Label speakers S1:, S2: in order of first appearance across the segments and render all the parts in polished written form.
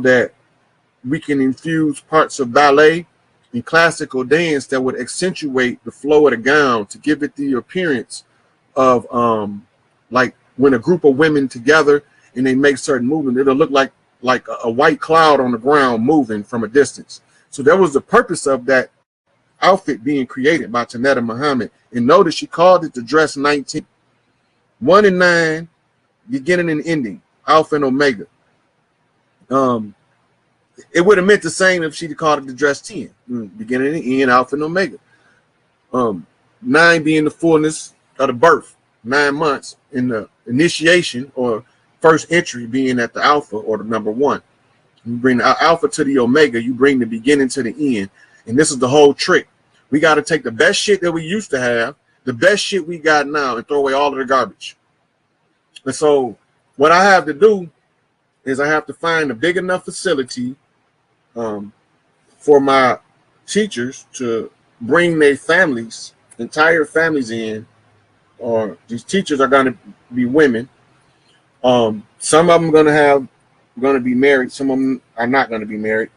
S1: that we can infuse parts of ballet and classical dance that would accentuate the flow of the gown to give it the appearance of like when a group of women together and they make certain movement, it'll look like a white cloud on the ground moving from a distance. So that was the purpose of that outfit being created by Tanetta Muhammad. And notice she called it the dress 19. 1 and 9, beginning and ending, Alpha and Omega. It would have meant the same if she'd called it the dress 10, beginning and end, Alpha and Omega. 9 being the fullness of the birth, 9 months in the initiation or first entry being at the Alpha or the number 1. You bring the Alpha to the Omega, you bring the beginning to the end. And this is the whole trick. We got to take the best shit that we used to have, the best shit we got now, and throw away all of the garbage. And so what I have to do is I have to find a big enough facility for my teachers to bring their families, entire families in, or these teachers are going to be women. Some of them going to be married. Some of them are not going to be married.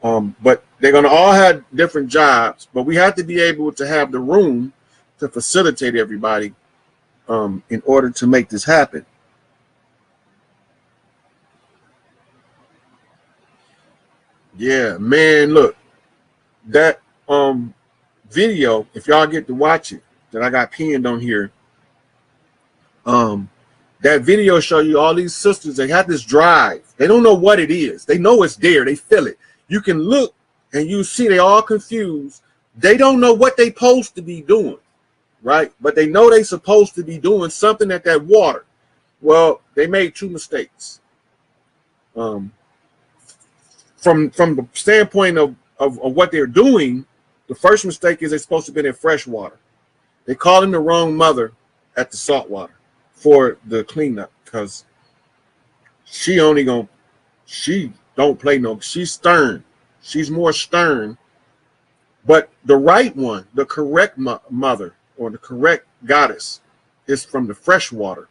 S1: But they're going to all have different jobs, but we have to be able to have the room to facilitate everybody in order to make this happen. Yeah, man, look, that video, if y'all get to watch it, that I got pinned on here, that video show you all these sisters, they have this drive. They don't know what it is. They know it's there. They feel it. You can look and you see they all confused. They don't know what they supposed to be doing, right? But they know they supposed to be doing something at that water. Well, they made 2 mistakes. From the standpoint of what they're doing, the first mistake is they're supposed to be in fresh water. They called in the wrong mother at the salt water for the cleanup because she don't play no, she's stern. She's more stern. But the right one, the correct mother or the correct goddess is from the fresh water.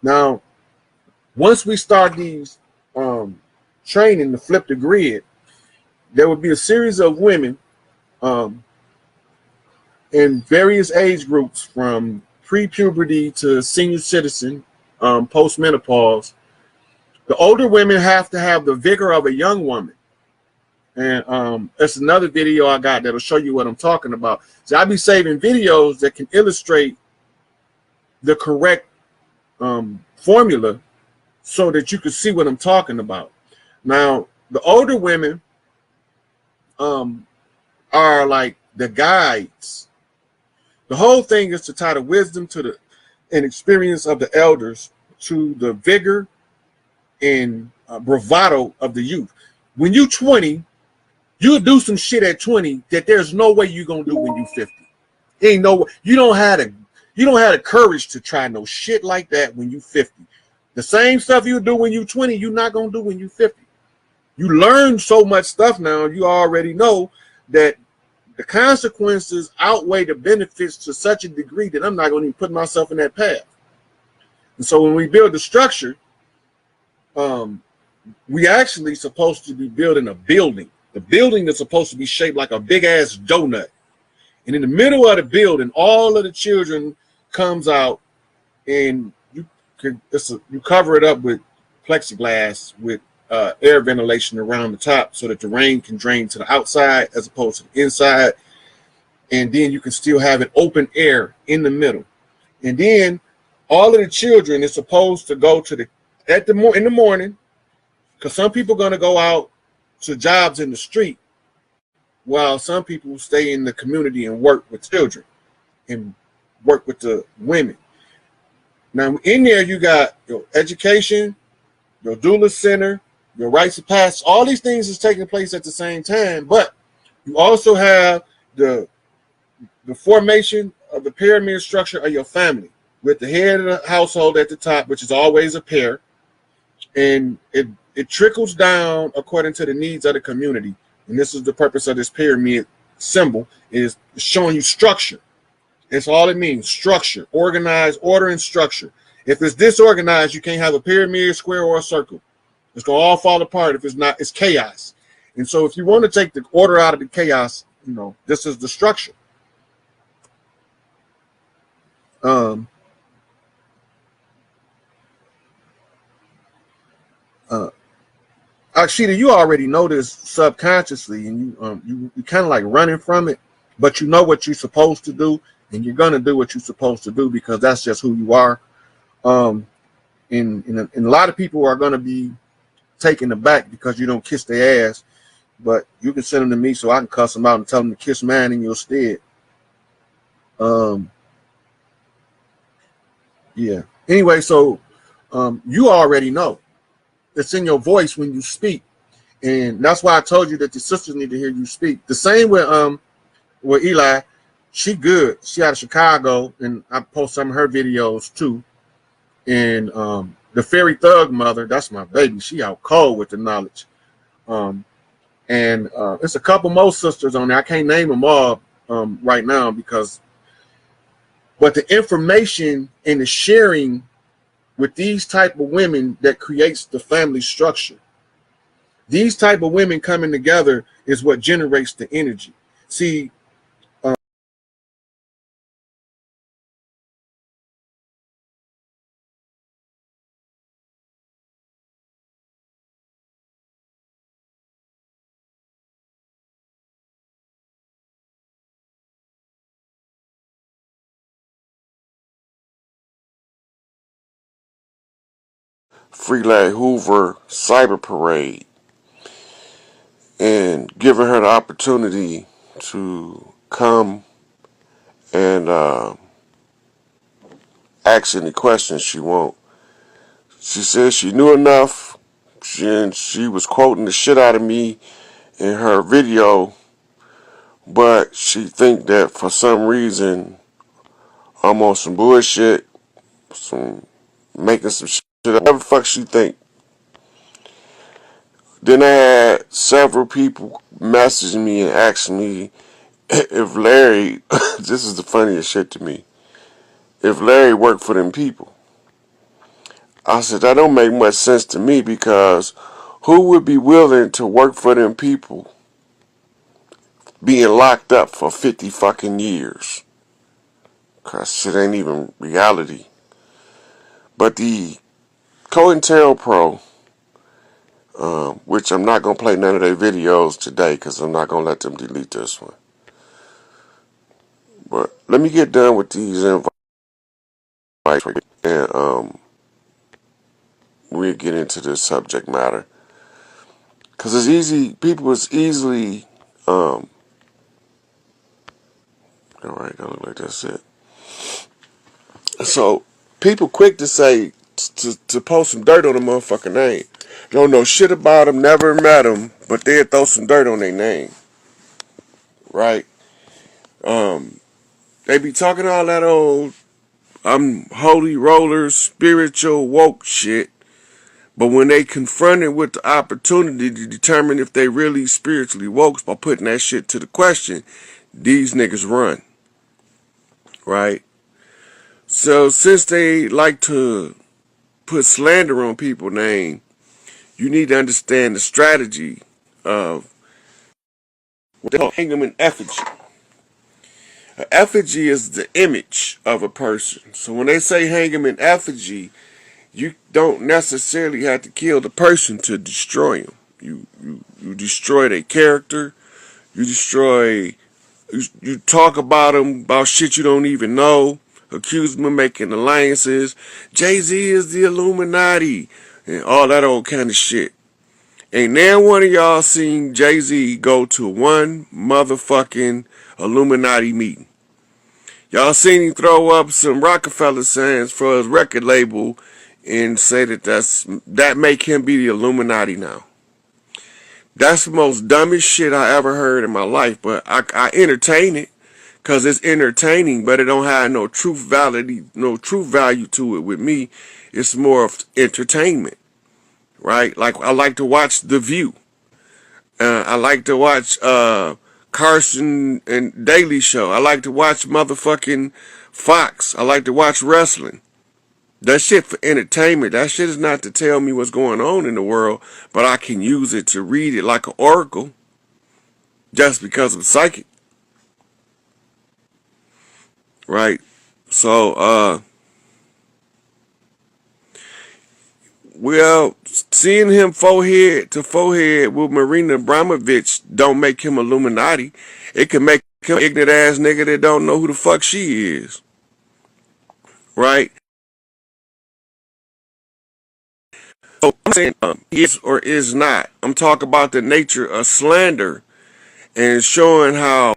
S1: Now, once we start these training to flip the grid, there would be a series of women in various age groups from pre-puberty to senior citizen, post-menopause. The older women have to have the vigor of a young woman. And that's another video I got that'll show you what I'm talking about. So I'll be saving videos that can illustrate the correct formula so that you can see what I'm talking about. Now, the older women are like the guides. The whole thing is to tie the wisdom to and experience of the elders to the vigor and bravado of the youth. When you're 20, you'll do some shit at 20 that there's no way you're gonna do when you're 50. Ain't no, you don't have the courage to try no shit like that when you're 50. The same stuff you do when you're 20, you're not gonna do when you're 50. You learn so much stuff now, you already know that the consequences outweigh the benefits to such a degree that I'm not going to even put myself in that path. And so when we build the structure, we actually supposed to be building a building. The building is supposed to be shaped like a big ass donut. And in the middle of the building, all of the children comes out, and you cover it up with plexiglass with air ventilation around the top so that the rain can drain to the outside as opposed to the inside. And then you can still have an open air in the middle. And then all of the children is supposed to go to in the morning, because some people are going to go out to jobs in the street while some people stay in the community and work with children and work with the women. Now in there you got your education, your doula center, your rites of passage. All these things is taking place at the same time, but you also have the formation of the pyramid structure of your family with the head of the household at the top, which is always a pair, and it trickles down according to the needs of the community. And this is the purpose of this pyramid symbol, is showing you structure. It's all it means, structure, organized, order, and structure. If it's disorganized, you can't have a pyramid, square, or a circle. It's gonna all fall apart if it's not. It's chaos. And so if you want to take the order out of the chaos, you know, this is the structure. Akshita, you already know this subconsciously, and you kind of like running from it, but you know what you're supposed to do, and you're gonna do what you're supposed to do because that's just who you are. And a lot of people are gonna be taken aback because you don't kiss their ass, but you can send them to me so I can cuss them out and tell them to kiss mine in your stead. Yeah. Anyway, so you already know. It's in your voice when you speak. And that's why I told you that the sisters need to hear you speak. The same with Eli. She good. She out of Chicago, and I post some of her videos too. And the Fairy Thug Mother, that's my baby. She out cold with the knowledge. And it's a couple more sisters on there. I can't name them all right now but the information and the sharing with these type of women that creates the family structure. These type of women coming together is what generates the energy. See,
S2: Freelad Hoover Cyber Parade and giving her the opportunity to come and ask any questions she want. She said she knew enough. She was quoting the shit out of me in her video, but she think that for some reason I'm on some bullshit, some making some shit up. Whatever the fuck she think. Then I had several people messaging me and asking me if Larry, this is the funniest shit to me, if Larry worked for them people. I said, that don't make much sense to me because who would be willing to work for them people being locked up for 50 fucking years? Because shit ain't even reality. But the COINTELPRO, which I'm not going to play none of their videos today because I'm not going to let them delete this one. But let me get done with these invites and we'll get into this subject matter. Because it's easy, people is easily, alright, that look like that's it. So, people quick to say, to post some dirt on the motherfucking name. Don't know shit about them, never met them, but they'll throw some dirt on their name. Right? They be talking all that old, I'm holy roller, spiritual, woke shit. But when they confronted with the opportunity to determine if they really spiritually woke by putting that shit to the question, these niggas run. Right? So since they like to put slander on people's name, you need to understand the strategy of what they call hang them in effigy. An effigy is the image of a person. So when they say hang them in effigy, you don't necessarily have to kill the person to destroy them. You destroy their character. You destroy. You talk about them about shit you don't even know. Accuse them of making alliances. Jay-Z is the Illuminati and all that old kind of shit. Ain't now one of y'all seen Jay-Z go to one motherfucking Illuminati meeting. Y'all seen him throw up some Rockefeller signs for his record label and say that make him be the Illuminati now. That's the most dumbest shit I ever heard in my life, but I entertain it because it's entertaining, but it don't have no truth value to it with me. It's more of entertainment, right? Like I like to watch The View. I like to watch Carson and Daily Show. I like to watch motherfucking Fox. I like to watch wrestling. That shit for entertainment. That shit is not to tell me what's going on in the world, but I can use it to read it like an oracle just because I'm psychic. Right? So, well, seeing him forehead to forehead with Marina Abramovich don't make him Illuminati. It can make him an ignorant ass nigga that don't know who the fuck she is. Right? So I'm saying is or is not. I'm talking about the nature of slander and showing how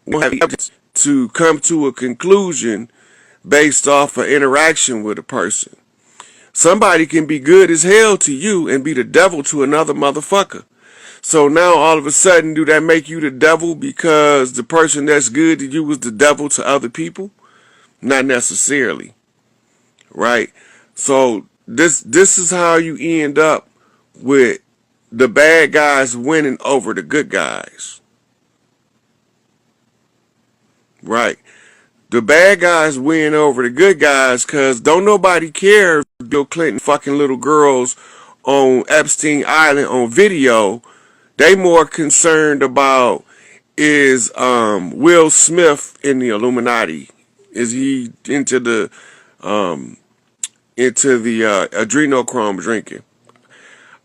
S2: we have evidence to come to a conclusion based off of interaction with a person. Somebody can be good as hell to you and be the devil to another motherfucker. So now all of a sudden, do that make you the devil because the person that's good to you was the devil to other people? Not necessarily. Right? So this is how you end up with the bad guys winning over the good guys. Right? The bad guys win over the good guys because don't nobody care if Bill Clinton fucking little girls on Epstein Island on video. They more concerned about is Will Smith in the Illuminati? Is he into the adrenochrome drinking?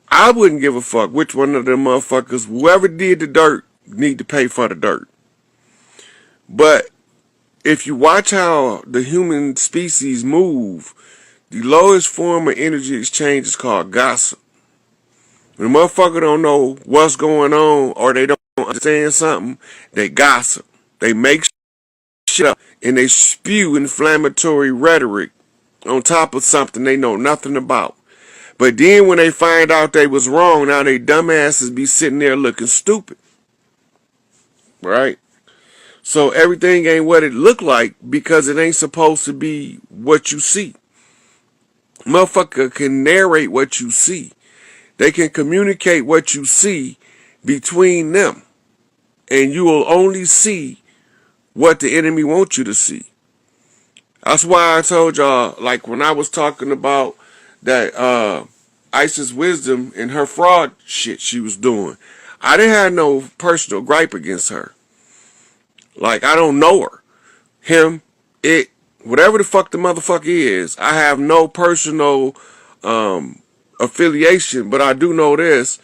S2: I wouldn't give a fuck which one of them motherfuckers. Whoever did the dirt need to pay for the dirt. But if you watch how the human species move, the lowest form of energy exchange is called gossip. When a motherfucker don't know what's going on or they don't understand something, they gossip. They make shit up and they spew inflammatory rhetoric on top of something they know nothing about. But then when they find out they was wrong, now they dumbasses be sitting there looking stupid. Right? So everything ain't what it look like because it ain't supposed to be what you see. Motherfucker can narrate what you see. They can communicate what you see between them. And you will only see what the enemy wants you to see. That's why I told y'all, like when I was talking about that Isis Wisdom and her fraud shit she was doing, I didn't have no personal gripe against her. Like, I don't know her. Him, it, whatever the fuck the motherfucker is, I have no personal affiliation, but I do know this,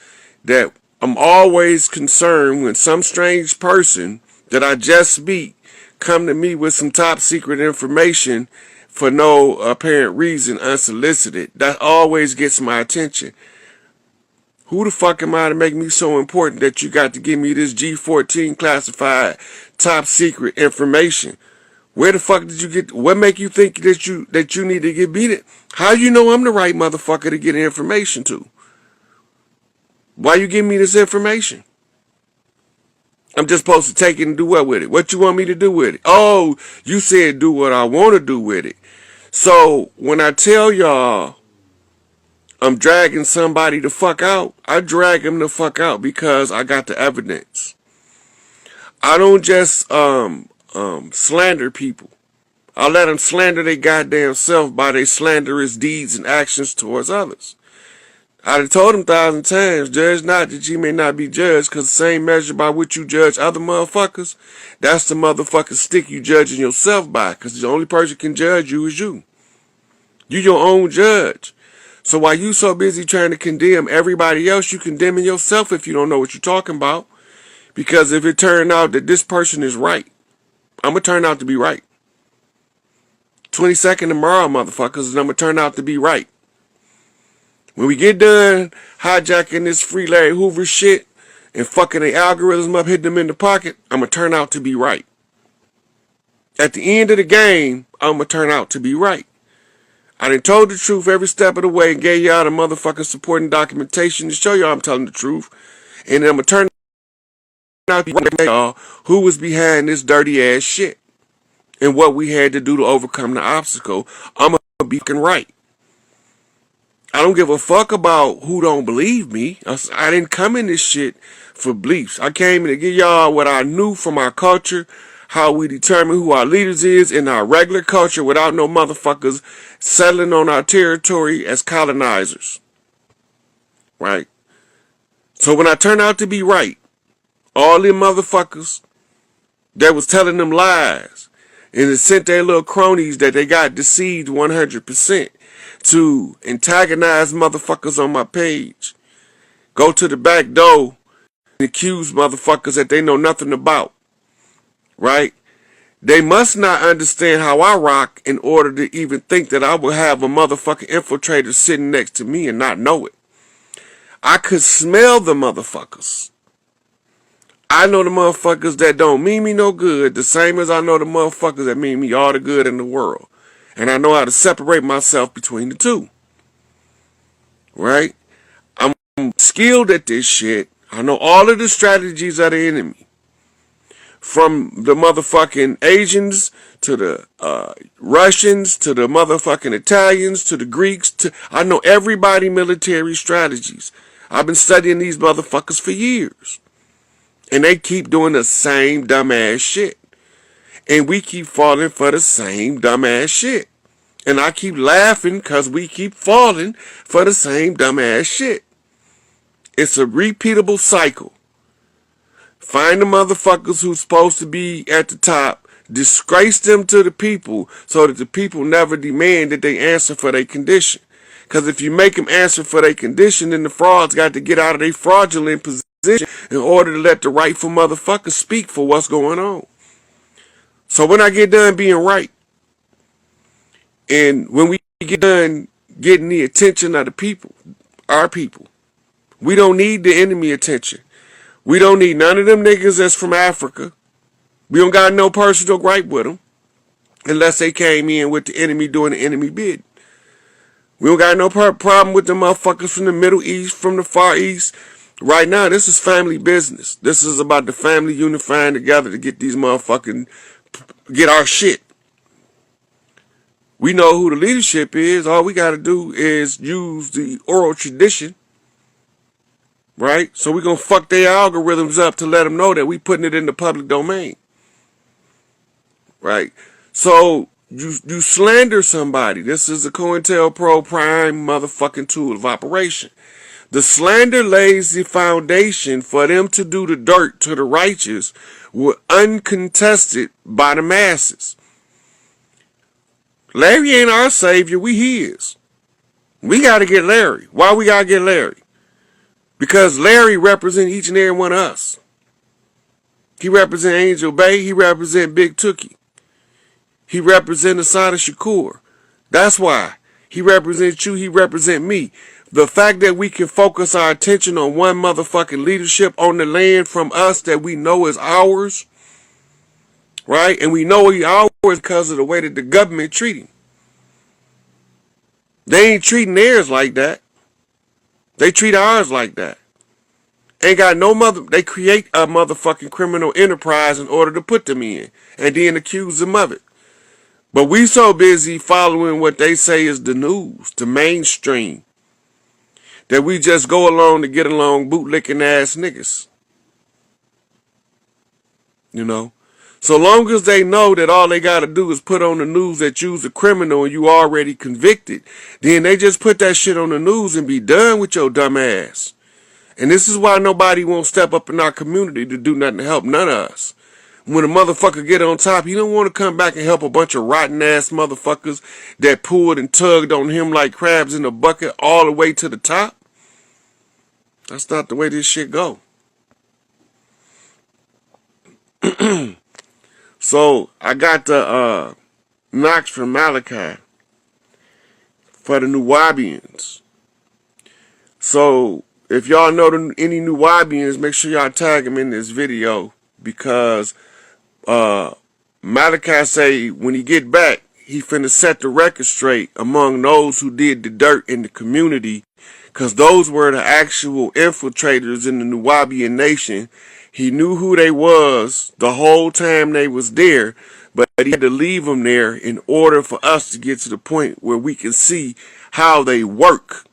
S2: that I'm always concerned when some strange person that I just meet come to me with some top secret information for no apparent reason, unsolicited. That always gets my attention. Who the fuck am I to make me so important that you got to give me this G14 classified top secret information? Where the fuck did you get? What make you think that you need to get beat it? How you know I'm the right motherfucker to get information to? Why you give me this information? I'm just supposed to take it and do what with it? What you want me to do with it? Oh, you said do what I want to do with it. So when I tell y'all I'm dragging somebody the fuck out, I drag them the fuck out because I got the evidence. I don't just slander people. I let them slander their goddamn self by their slanderous deeds and actions towards others. I done told them 1,000 times, judge not that ye may not be judged, because the same measure by which you judge other motherfuckers, that's the motherfucking stick you judging yourself by, because the only person can judge you is you. You your own judge. So while you so busy trying to condemn everybody else, you condemning yourself if you don't know what you're talking about. Because if it turned out that this person is right, I'm going to turn out to be right. 22nd tomorrow, motherfuckers, and I'm going to turn out to be right. When we get done hijacking this free Larry Hoover shit and fucking the algorithm up, hitting them in the pocket, I'm going to turn out to be right. At the end of the game, I'm going to turn out to be right. I done told the truth every step of the way and gave y'all the motherfucking supporting documentation to show y'all I'm telling the truth. And then I'm going to turn out to be y'all who was behind this dirty ass shit and what we had to do to overcome the obstacle. I'm going to be fucking right. I don't give a fuck about who don't believe me. I didn't come in this shit for beliefs. I came in to give y'all what I knew from our culture, how we determine who our leaders is in our regular culture without no motherfuckers settling on our territory as colonizers. Right? So when I turn out to be right, all them motherfuckers that was telling them lies and it sent their little cronies that they got deceived 100% to antagonize motherfuckers on my page, go to the back door and accuse motherfuckers that they know nothing about. Right? They must not understand how I rock in order to even think that I will have a motherfucking infiltrator sitting next to me and not know it. I could smell the motherfuckers. I know the motherfuckers that don't mean me no good, the same as I know the motherfuckers that mean me all the good in the world. And I know how to separate myself between the two. Right? I'm skilled at this shit. I know all of the strategies of the enemy. From the motherfucking Asians to the Russians to the motherfucking Italians to the Greeks. I know everybody military strategies. I've been studying these motherfuckers for years. And they keep doing the same dumbass shit. And we keep falling for the same dumbass shit. And I keep laughing because we keep falling for the same dumbass shit. It's a repeatable cycle. Find the motherfuckers who's supposed to be at the top, disgrace them to the people so that the people never demand that they answer for their condition. Because if you make them answer for their condition, then the frauds got to get out of their fraudulent position in order to let the rightful motherfuckers speak for what's going on. So when I get done being right, and when we get done getting the attention of the people, our people, we don't need the enemy attention. We don't need none of them niggas that's from Africa. We don't got no personal gripe with them. Unless they came in with the enemy doing the enemy bid. We don't got no problem with the motherfuckers from the Middle East, from the Far East. Right now, this is family business. This is about the family unifying together to get these motherfucking, get our shit. We know who the leadership is. All we got to do is use the oral tradition. Right? So we're going to fuck their algorithms up to let them know that we putting it in the public domain. Right? So you slander somebody. This is a COINTELPRO prime motherfucking tool of operation. The slander lays the foundation for them to do the dirt to the righteous with uncontested by the masses. Larry ain't our savior. We his. We got to get Larry. Why we got to get Larry? Because Larry represents each and every one of us. He represents Angel Bay. He represents Big Tookie. He represents Asada Shakur. That's why. He represents you. He represents me. The fact that we can focus our attention on one motherfucking leadership on the land from us that we know is ours. Right? And we know he's ours because of the way that the government treat him. They ain't treating theirs like that. They treat ours like that. Ain't got no they create a motherfucking criminal enterprise in order to put them in and then accuse them of it. But we so busy following what they say is the news, the mainstream, that we just go along to get along bootlicking ass niggas. You know? So long as they know that all they got to do is put on the news that you's a criminal and you already convicted, then they just put that shit on the news and be done with your dumb ass. And this is why nobody won't step up in our community to do nothing to help none of us. When a motherfucker get on top, he don't want to come back and help a bunch of rotten ass motherfuckers that pulled and tugged on him like crabs in a bucket all the way to the top. That's not the way this shit go. So I got the Knox from Malachi for the Nuwabians. So if y'all know any Nuwabians, make sure y'all tag them in this video, because Malachi say when he get back, he finna set the record straight among those who did the dirt in the community, because those were the actual infiltrators in the Nuwabian nation. He knew who they was the whole time they was there, but he had to leave them there in order for us to get to the point where we can see how they work.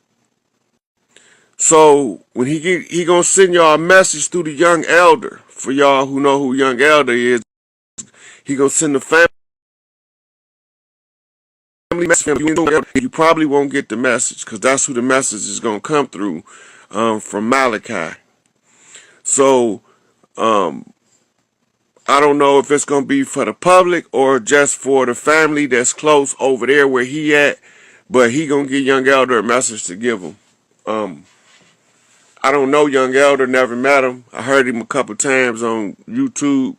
S2: So when he gonna send y'all a message through the young elder. For y'all who know who young elder is, He gonna send the family message. You probably won't get the message because that's who the message is gonna come through from Malachi. So I don't know if it's gonna be for the public or just for the family that's close over there where he at, but he gonna get Young Elder a message to give him. I don't know Young Elder, never met him. I heard him a couple times on YouTube,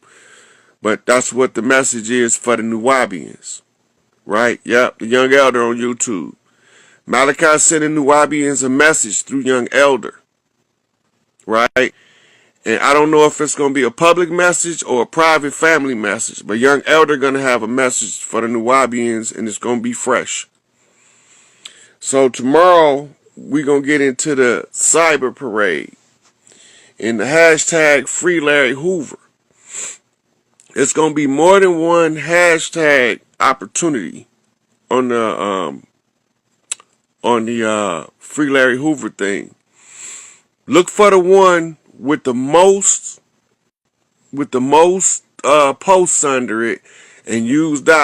S2: but that's what the message is for the Nuwabians, right? Yep, the Young Elder on YouTube. Malachi sending Nuwabians a message through Young Elder, right? And I don't know if it's going to be a public message or a private family message, but Young Elder going to have a message for the Nuwabians, and it's going to be fresh. So tomorrow, we're going to get into the cyber parade and the hashtag Free Larry Hoover. It's going to be more than one hashtag opportunity on the Free Larry Hoover thing. Look for the one with the most posts under it and use that.